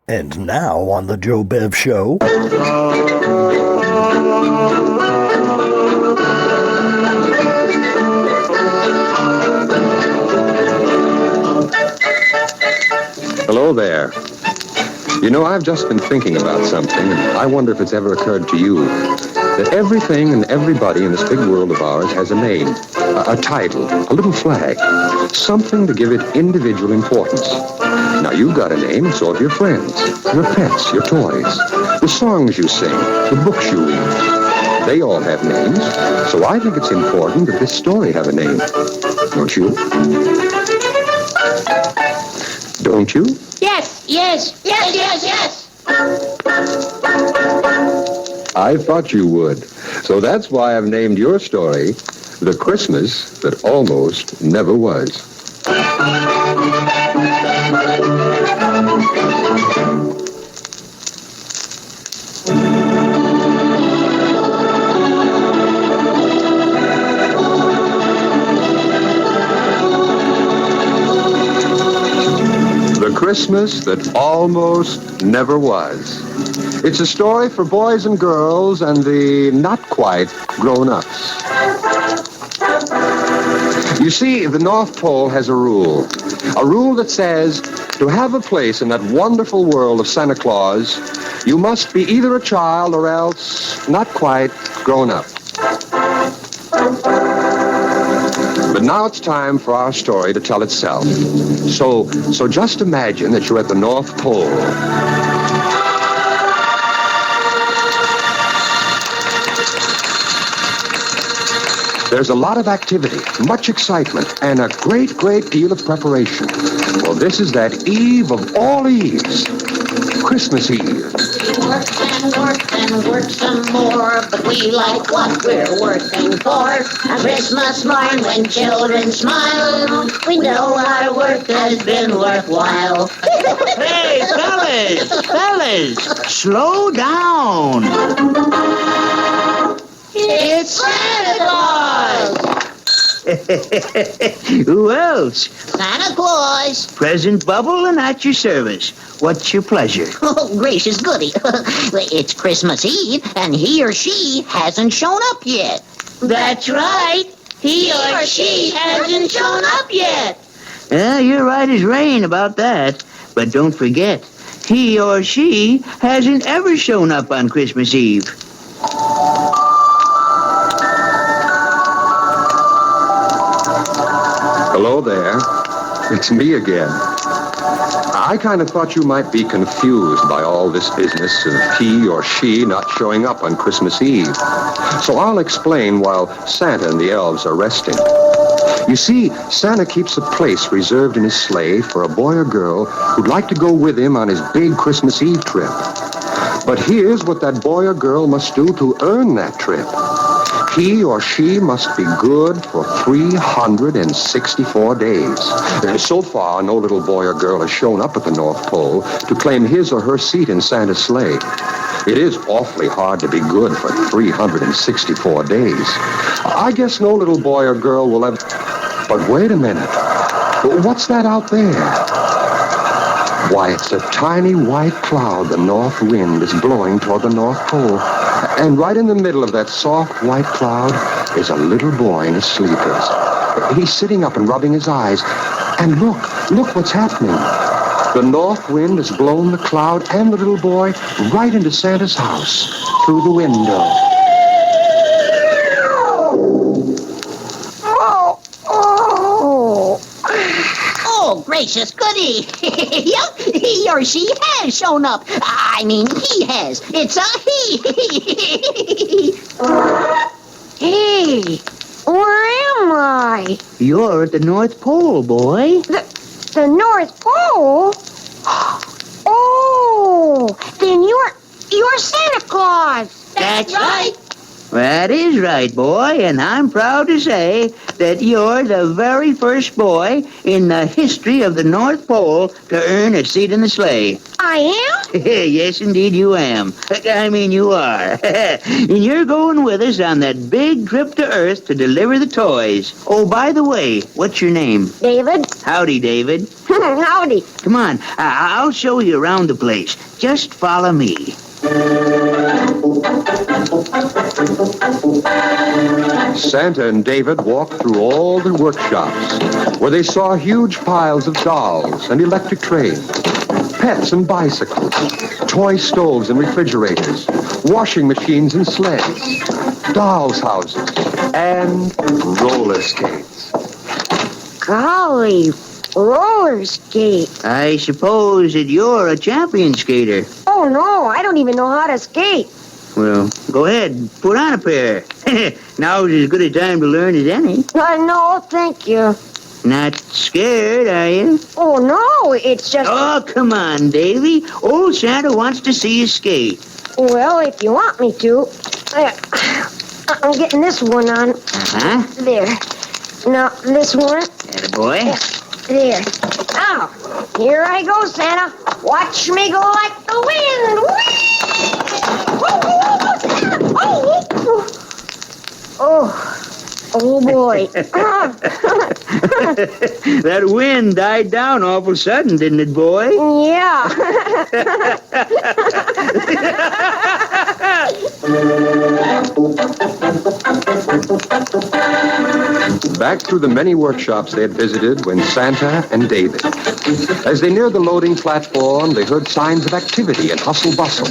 And now on the Joe Bev Show... Hello there. You know, I've just been thinking about something, and I wonder if it's ever occurred to you that everything and everybody in this big world of ours has a name, a title, a little flag, something to give it individual importance. Now, you've got a name, and so have your friends, your pets, your toys, the songs you sing, the books you read. They all have names, so I think it's important that this story have a name. Don't you? Don't you? Yes. I thought you would. So that's why I've named your story The Christmas That Almost Never Was. The Christmas That Almost Never Was. It's a story for boys and girls and the not quite grown-ups. You see, the North Pole has a rule that says to have a place in that wonderful world of Santa Claus, you must be either a child or else not quite grown up. But now it's time for our story to tell itself. So just imagine that you're at the North Pole. There's a lot of activity, much excitement, and a great, great deal of preparation. Well, this is that eve of all eves, Christmas Eve. Work some more, but we like what we're working for. On Christmas morn when children smile, we know our work has been worthwhile. Hey, fellas, slow down. It's Santa Claus! Who else? Santa Claus! Present Bubble and at your service. What's your pleasure? Oh, gracious goody. It's Christmas Eve, and he or she hasn't shown up yet. That's right. He or she hasn't shown up yet. Yeah, you're right as rain about that. But don't forget, he or she hasn't ever shown up on Christmas Eve. Hello there. It's me again. I kind of thought you might be confused by all this business of he or she not showing up on Christmas Eve. So I'll explain while Santa and the elves are resting. You see, Santa keeps a place reserved in his sleigh for a boy or girl who'd like to go with him on his big Christmas Eve trip. But here's what that boy or girl must do to earn that trip. He or she must be good for 364 days. So far, no little boy or girl has shown up at the North Pole to claim his or her seat in Santa's sleigh. It is awfully hard to be good for 364 days. I guess no little boy or girl will have... But wait a minute. What's that out there? Why, it's a tiny white cloud the north wind is blowing toward the North Pole. And right in the middle of that soft white cloud is a little boy in his sleepers. He's sitting up and rubbing his eyes. And look what's happening. The north wind has blown the cloud and the little boy right into Santa's house through the window. Oh, gracious goody. Yep, he or she has shown up. I mean, he has. It's a he. Hey, where am I? You're at the North Pole, boy. The North Pole? Oh, then you're Santa Claus. That's right. That is right, boy, and I'm proud to say that you're the very first boy in the history of the North Pole to earn a seat in the sleigh. I am? Yes, indeed you am. You are. And you're going with us on that big trip to Earth to deliver the toys. Oh, by the way, what's your name? David? Howdy, David. Howdy. Come on, I'll show you around the place. Just follow me. Santa and David walked through all the workshops, where they saw huge piles of dolls and electric trains, pets and bicycles, toy stoves and refrigerators, washing machines and sleds, dolls' houses, and roller skates. Golly, roller skate. I suppose that you're a champion skater. Oh, no, I don't even know how to skate. Well, go ahead, put on a pair. Now's as good a time to learn as any. No, thank you. Not scared, are you? Oh, no, it's just... Oh, come on, Davy. Old Santa wants to see you skate. Well, if you want me to. I'm getting this one on. Uh-huh. There. Now, this one. Attaboy. There. Now, here I go, Santa. Watch me go like the wind. Whee! Oh, boy. That wind died down awful sudden, didn't it, boy? Yeah. Back through the many workshops they had visited went Santa and David. As they neared the loading platform, they heard signs of activity and hustle-bustle.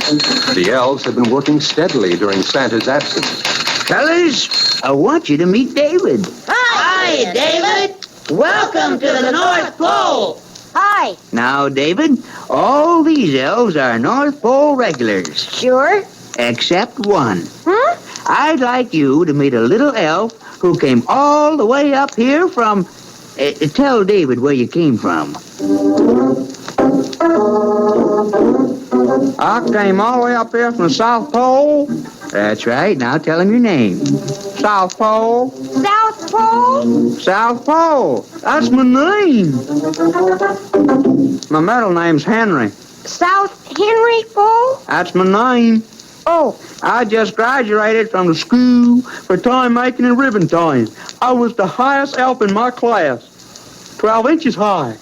The elves had been working steadily during Santa's absence. Fellas, I want you to meet David. Hi, David. Welcome to the North Pole. Hi. Now, David, all these elves are North Pole regulars, Sure? except one. Huh? I'd like you to meet a little elf who came all the way up here from... tell David where you came from. I came all the way up here from the South Pole. That's right. Now tell him your name. South Pole. South Pole? South Pole. That's my name. My middle name's Henry. South Henry Pole? That's my name. Oh, I just graduated from the school for time making and ribbon tying. I was the highest elf in my class. 12 inches high.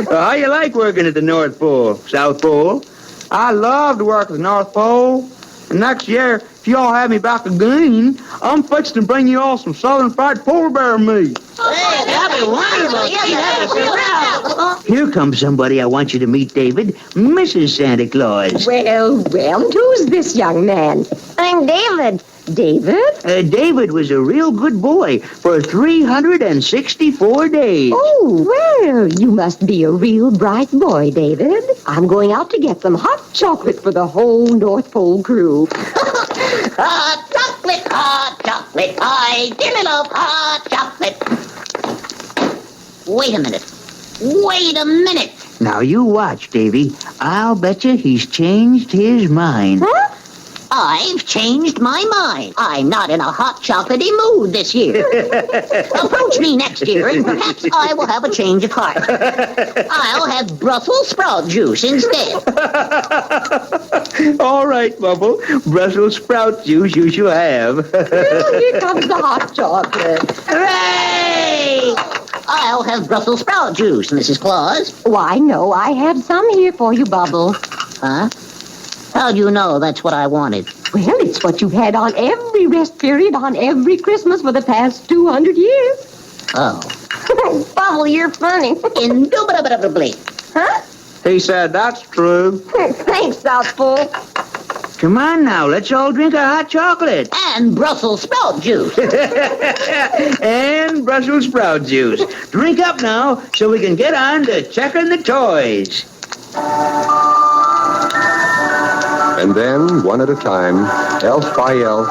How you like working at the North Pole, South Pole? I love to work at the North Pole. And next year, if y'all have me back again, I'm fixing to bring you all some southern fried polar bear meat. Hey, that'd be wonderful. Here comes somebody I want you to meet, David. Mrs. Santa Claus. Well, who's this young man? I'm David. David? David was a real good boy for 364 days. Oh, well, you must be a real bright boy, David. I'm going out to get some hot chocolate for the whole North Pole crew. Hot chocolate, I dearly love hot chocolate. Wait a minute. Now you watch, Davy. I'll bet you he's changed his mind. Huh? I've changed my mind. I'm not in a hot chocolatey mood this year. Approach me next year, and perhaps I will have a change of heart. I'll have Brussels sprout juice instead. All right, Bubble. Brussels sprout juice you shall have. Well, here comes the hot chocolate. Hooray! I'll have Brussels sprout juice, Mrs. Claus. Why, no, I have some here for you, Bubble. Huh? How do you know that's what I wanted? Well, it's what you've had on every rest period on every Christmas for the past 200 years. Oh. Bubble, you're funny. Indubitably. Huh? He said that's true. Thanks, South Pole. Come on now, let's all drink our hot chocolate. And Brussels sprout juice. And Brussels sprout juice. Drink up now so we can get on to checking the toys. And then, one at a time, elf by elf,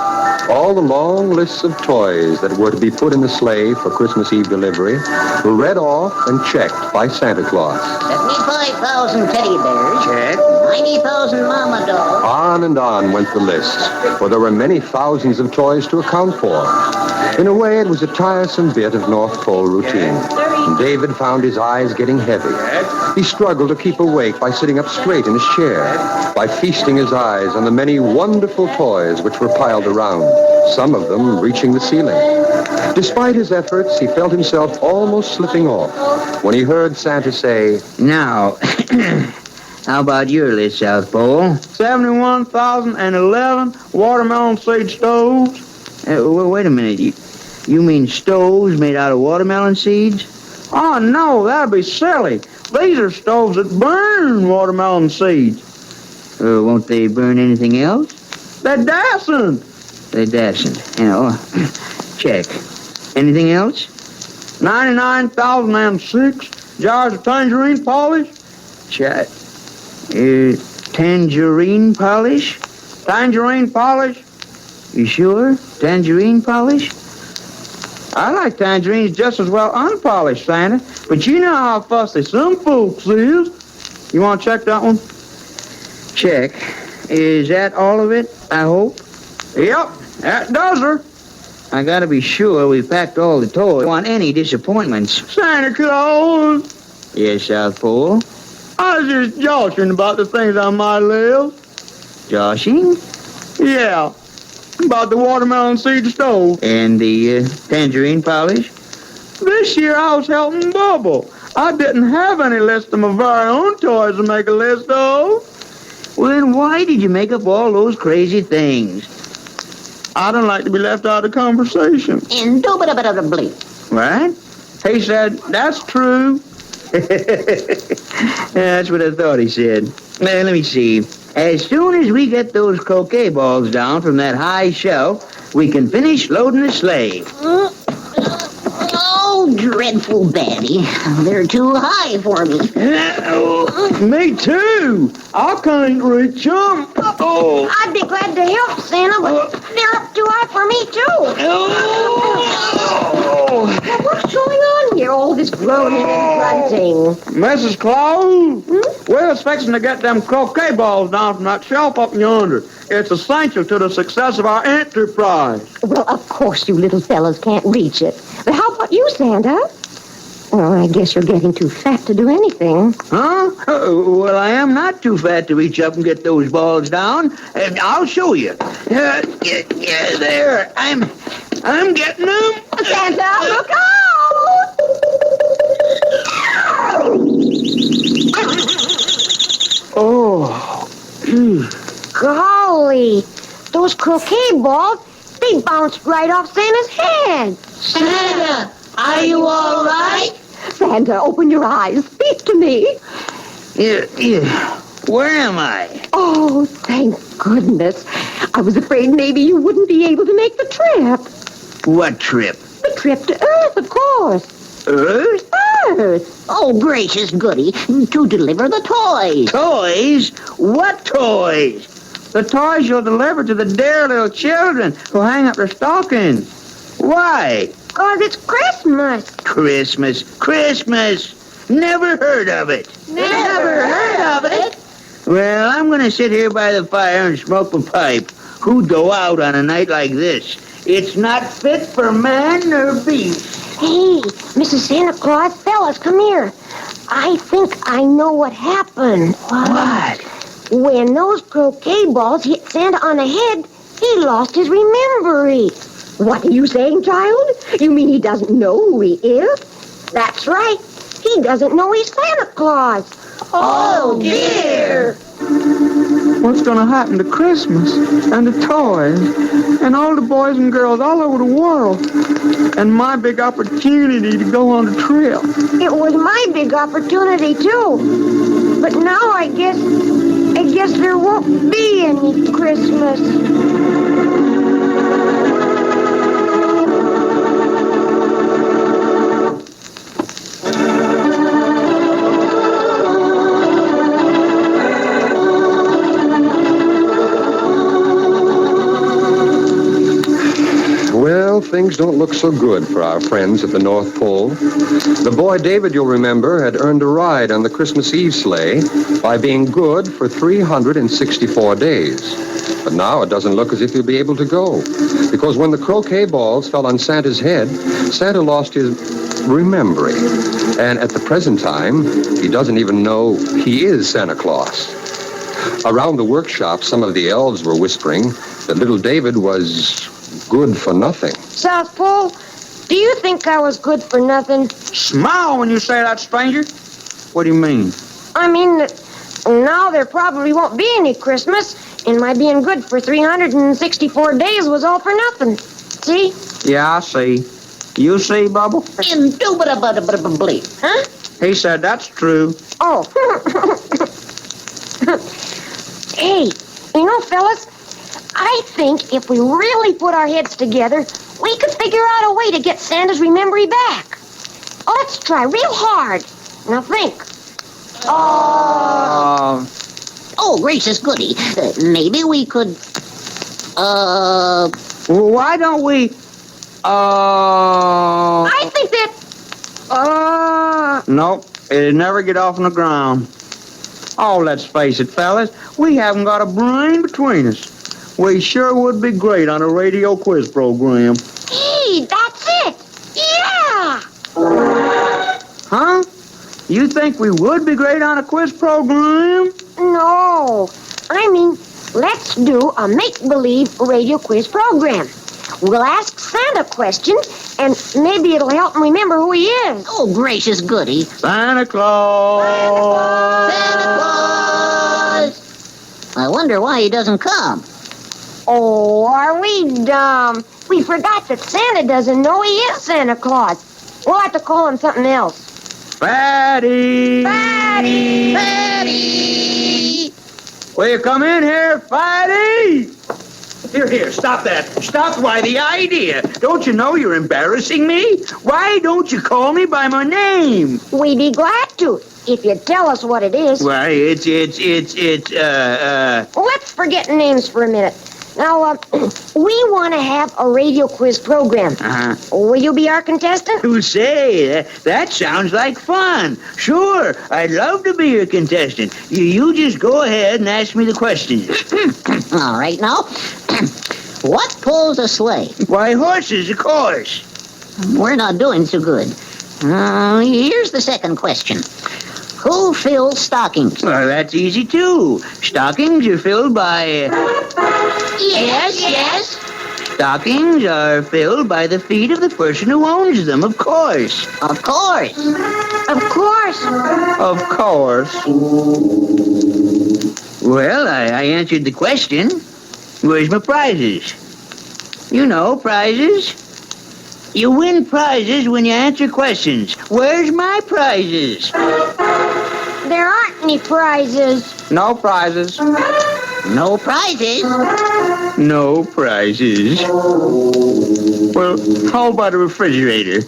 all the long lists of toys that were to be put in the sleigh for Christmas Eve delivery were read off and checked by Santa Claus. 75,000 teddy bears. Check. 90,000 Mama dolls. On and on went the list, for there were many thousands of toys to account for. In a way, it was a tiresome bit of North Pole routine. And David found his eyes getting heavy. He struggled to keep awake by sitting up straight in his chair, by feasting his eyes on the many wonderful toys which were piled around, some of them reaching the ceiling. Despite his efforts, he felt himself almost slipping off when he heard Santa say, Now, how about your list, South Pole? 71,011 watermelon seed stoves. Wait a minute. You mean stoves made out of watermelon seeds? Oh, no, that'd be silly. These are stoves that burn watermelon seeds. Won't they burn anything else? They're dasn't. They dasn't. Check. Anything else? 99,006 jars of tangerine polish. Check. Tangerine polish? Tangerine polish? You sure? Tangerine polish? I like tangerines just as well unpolished, Santa. But you know how fussy some folks is. You want to check that one? Check. Is that all of it, I hope? Yep, that does her. I gotta be sure we packed all the toys. Don't want any disappointments. Santa Claus! Yes, South Pole? I was just joshing about the things on my list. Joshing? Yeah. About the watermelon seed stove. And the tangerine polish? This year I was helping Bubble. I didn't have any list of my very own toys to make a list of. Well, then why did you make up all those crazy things? I don't like to be left out of conversation. Indubitably. What? He said, that's true. That's what I thought he said. Let me see. As soon as we get those croquet balls down from that high shelf, we can finish loading the sleigh. Oh, dreadful Betty. They're too high for me. Me too. I can't reach them. Oh. I'd be glad to help, Santa, but they're up too high for me, too. Oh. Now, what's going on here? All this groaning and grunting. Mrs. Claus, we're just fixing to get them croquet balls down from that shelf up yonder. It's essential to the success of our enterprise. Well, of course you little fellas can't reach it. But how about you, Santa? Well, I guess you're getting too fat to do anything. Huh? Well, I am not too fat to reach up and get those balls down. And I'll show you. Yeah, there. I'm getting them. Santa, look out! Oh. Golly, those croquet balls, they bounced right off Santa's head. Santa, are you all right? Santa, open your eyes. Speak to me. Yeah. Where am I? Oh, thank goodness. I was afraid maybe you wouldn't be able to make the trip. What trip? The trip to Earth, of course. Earth? Earth. Oh, gracious goody, to deliver the toys. Toys? What toys? The toys you'll deliver to the dear little children who hang up their stockings. Why? 'Cause it's Christmas. Christmas. Never heard of it. Never heard of it. Well, I'm going to sit here by the fire and smoke a pipe. Who'd go out on a night like this? It's not fit for man nor beast. Hey, Mrs. Santa Claus, fellas, come here. I think I know what happened. What? When those croquet balls hit Santa on the head, he lost his remembery. What are you saying, child? You mean he doesn't know who he is? That's right. He doesn't know he's Santa Claus. Oh, dear. What's going to happen to Christmas and the toys and all the boys and girls all over the world and my big opportunity to go on a trip? It was my big opportunity, too. But now I guess there won't be any Christmas. things don't look so good for our friends at the North Pole. The boy David, you'll remember, had earned a ride on the Christmas Eve sleigh by being good for 364 days. But now it doesn't look as if he'll be able to go. Because when the croquet balls fell on Santa's head, Santa lost his remembering. And at the present time, he doesn't even know he is Santa Claus. Around the workshop, some of the elves were whispering that little David was good for nothing. South Pole, do you think I was good for nothing? Smile when you say that, stranger. What do you mean? I mean that now there probably won't be any Christmas, and my being good for 364 days was all for nothing. See? Yeah, I see. You see, Bubble? Indubitably. Huh? He said that's true. Oh. Hey, you know, fellas, I think if we really put our heads together, we could figure out a way to get Santa's memory back. Oh, let's try real hard. Now think. Oh, gracious goody. Maybe we could, Well, why don't we, I think that, Nope, it'd never get off on the ground. Oh, let's face it, fellas, we haven't got a brain between us. We sure would be great on a radio quiz program. hey, that's it. Yeah. Huh? You think we would be great on a quiz program? No, I mean, let's do a make-believe radio quiz program. We'll ask Santa questions, and maybe it'll help him remember who he is. oh, gracious goody. Santa Claus! Santa Claus! I wonder why he doesn't come. Oh, are we dumb? We forgot that Santa doesn't know he is Santa Claus. We'll have to call him something else. Fatty! Fatty! Fatty! Will you come in here, Fatty? Here, stop that. Stop, why, the idea. Don't you know you're embarrassing me? Why don't you call me by my name? We'd be glad to, if you'd tell us what it is. Why, it's, Let's forget names for a minute. Now, we want to have a radio quiz program. Will you be our contestant? Who say, that sounds like fun. Sure, I'd love to be your contestant. You just go ahead and ask me the questions. All right, now. What pulls a sleigh? Why, horses, of course. We're not doing so good. Here's the second question. Who fills stockings? Well, that's easy, too. Stockings are filled by... Yes. Stockings are filled by the feet of the person who owns them, of course. Of course. Of course. Of course. Well, I answered the question. Where's my prizes? You know, prizes. You win prizes when you answer questions. Where's my prizes? There aren't any prizes. No prizes. No prizes. No prizes. Well, how about a refrigerator?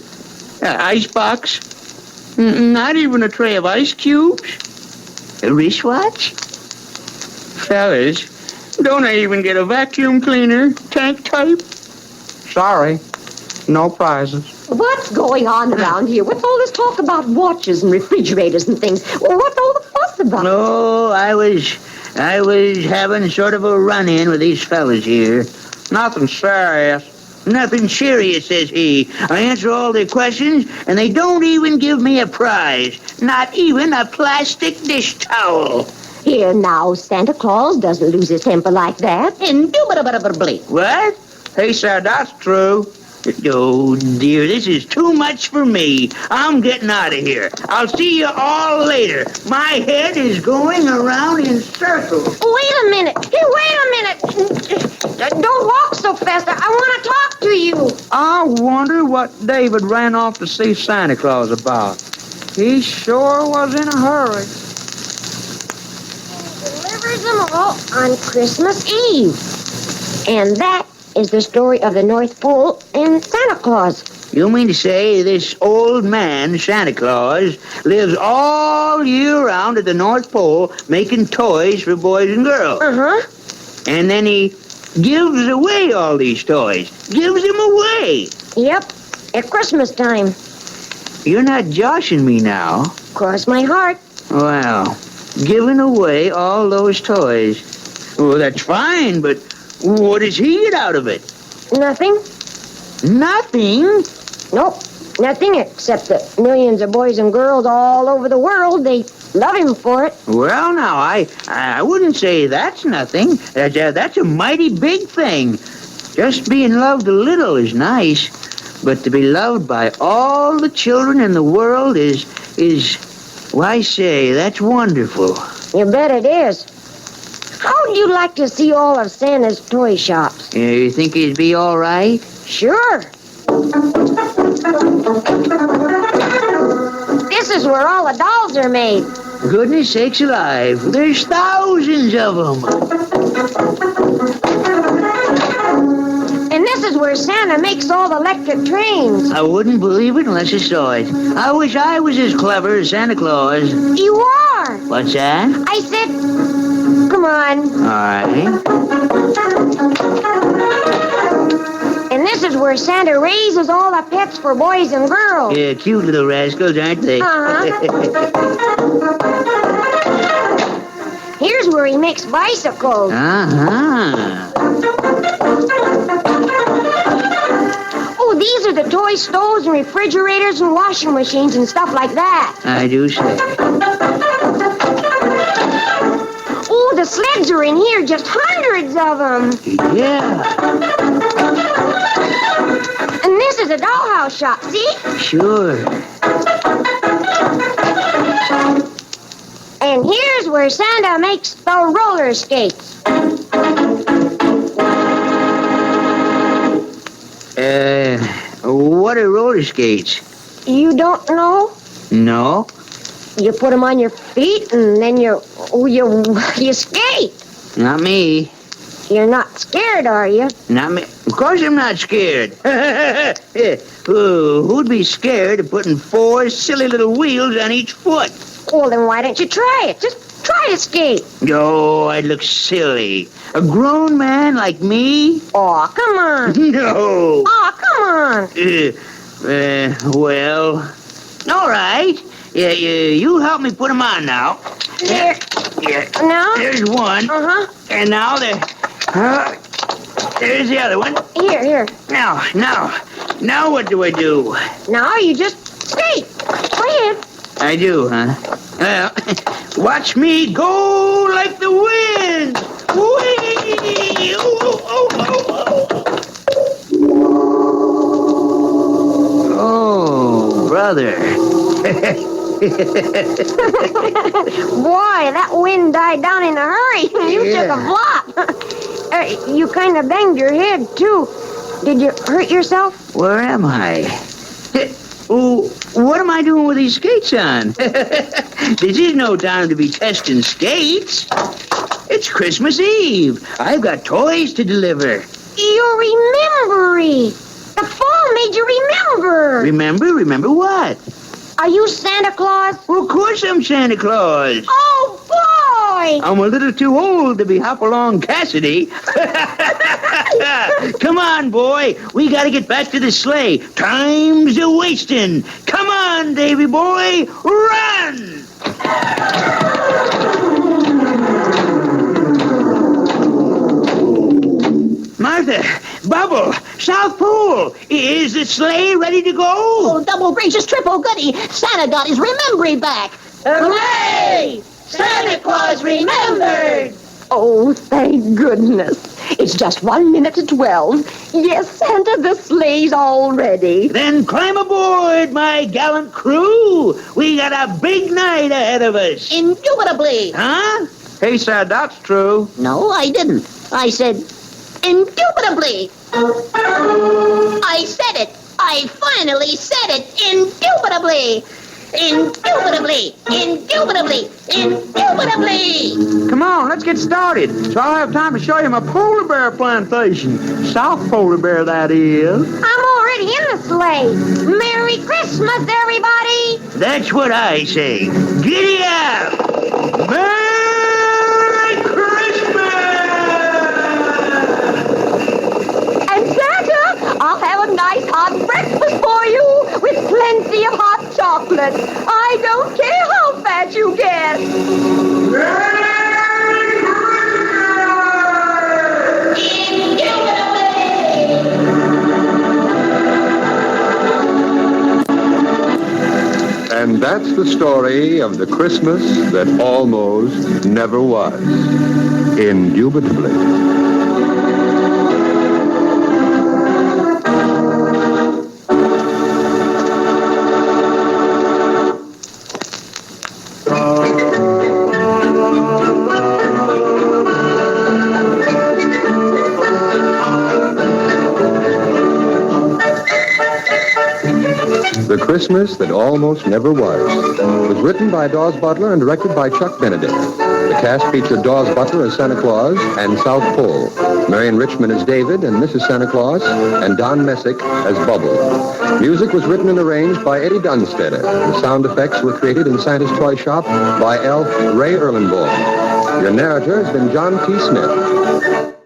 Icebox? Not even a tray of ice cubes? A wristwatch? Fellas, don't I even get a vacuum cleaner? Tank type? Sorry. No prizes. What's going on around here? What's all this talk about watches and refrigerators and things? Well, what's all the fuss about? No, I was having sort of a run-in with these fellas here. Nothing serious. Nothing serious, says he. I answer all their questions, and they don't even give me a prize. Not even a plastic dish towel. Here now, Santa Claus doesn't lose his temper like that. Indubitably. What? He said that's true. Oh, dear, this is too much for me. I'm getting out of here. I'll see you all later. My head is going around in circles. Wait a minute. Hey, wait a minute. Don't walk so fast. I want to talk to you. I wonder what David ran off to see Santa Claus about. He sure was in a hurry. Delivers them all on Christmas Eve. And that is the story of the North Pole and Santa Claus. You mean to say this old man, Santa Claus, lives all year round at the North Pole making toys for boys and girls? Uh-huh. And then he gives away all these toys. Gives them away. Yep, at Christmas time. You're not joshing me now. Cross my heart. Well, giving away all those toys. Well, that's fine, but what does he get out of it? Nothing? Nothing? Nope, nothing except that millions of boys and girls all over the world, they love him for it. Well, now, I wouldn't say that's nothing. That's a mighty big thing. Just being loved a little is nice, but to be loved by all the children in the world is, why say, that's wonderful. You bet it is. How'd you like to see all of Santa's toy shops? You think he'd be all right? Sure. This is where all the dolls are made. Goodness sakes alive, there's thousands of them. And this is where Santa makes all the electric trains. I wouldn't believe it unless I saw it. I wish I was as clever as Santa Claus. You are. What's that? I said, come on. All right. And this is where Santa raises all the pets for boys and girls. Yeah, cute little rascals, aren't they? Here's where he makes bicycles. Oh, these are the toy stoves and refrigerators and washing machines and stuff like that. I do say. Oh, the sleds are in here, just hundreds of them. Yeah, And this is a dollhouse shop, see? sure. And here's where Santa makes the roller skates. What are roller skates? You don't know? No. You put them on your feet and then you skate. Not me. You're not scared, are you? Not me. Of course I'm not scared. Who'd be scared of putting 4 silly little wheels on each foot? Well, then why don't you try it? Just try to skate. Oh, I'd look silly. A grown man like me? Aw, come on. No. Aw, come on. Well, all right. Yeah, you help me put them on now. There. Yeah. Now? There's one. Uh-huh. And now there's the other one. Here. Now what do I do? Now you just skate. Go ahead. I do, huh? Well, watch me go like the wind. Whee! Oh, brother. Boy, that wind died down in a hurry. You took a flop. You kind of banged your head, too. Did you hurt yourself? Where am I? What am I doing with these skates on? This is no time to be testing skates. It's Christmas Eve. I've got toys to deliver. You're remembering. The fall made you remember. Remember what? Are you Santa Claus? Well, of course I'm Santa Claus. Oh, boy! I'm a little too old to be Hopalong Cassidy. Come on, boy. We gotta get back to the sleigh. Time's a-wasting. Come on, Davy boy. Run! Martha, Bubble, South Pole, is the sleigh ready to go? Oh, double gracious, triple goody. Santa got his remembry back. Hooray! Santa Claus remembered! Oh, thank goodness. It's just 1 minute to 12. Yes, Santa, the sleigh's all ready. Then climb aboard, my gallant crew. We got a big night ahead of us. Indubitably. Huh? He said that's true. No, I didn't. I said, indubitably. I said it. I finally said it. Indubitably. Indubitably. Indubitably. Indubitably. Come on, let's get started, so I'll have time to show you my polar bear plantation. South polar bear, that is. I'm already in the sleigh. Merry Christmas, everybody! That's what I say. Giddy up! Merry Christmas! good. I don't care how fat you get. And that's the story of the Christmas that almost never was. Indubitably. The Christmas That Almost Never Was written by Daws Butler and directed by Chuck Benedict. The cast featured Daws Butler as Santa Claus and South Pole, Marian Richmond as David and Mrs. Santa Claus, and Don Messick as Bubble. Music was written and arranged by Eddie Dunstetter. The sound effects were created in Santa's Toy Shop by elf Ray Erlenborn. Your narrator has been John T. Smith.